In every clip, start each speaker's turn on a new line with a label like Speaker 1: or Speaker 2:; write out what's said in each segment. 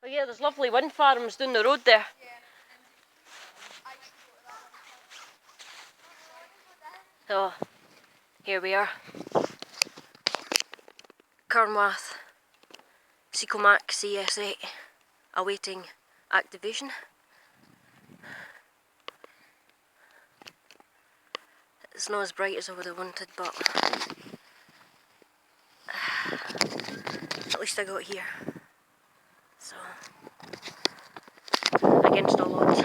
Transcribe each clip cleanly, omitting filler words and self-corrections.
Speaker 1: Oh yeah, there's lovely wind farms down the road there. So, here we are. Carnwath, Secomac CS8, awaiting activation. It's not as bright as I would have wanted, but at least I got here. So, against all odds.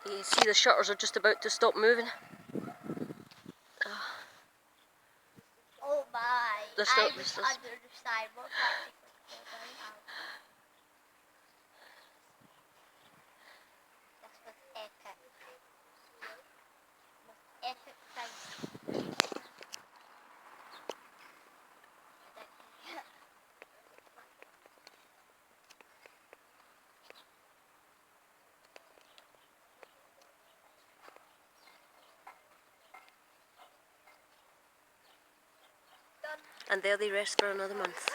Speaker 1: You see the shutters are just about to stop moving.
Speaker 2: Oh my!
Speaker 1: There's
Speaker 2: I
Speaker 1: still-
Speaker 2: was
Speaker 1: there's-
Speaker 2: under the sidewalk. This was epic. Most epic thing.
Speaker 1: And there they rest for another month.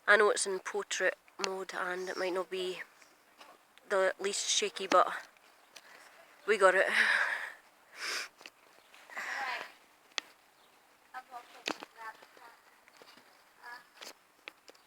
Speaker 1: I know it's in portrait mode and it might not be the least shaky, but we got it.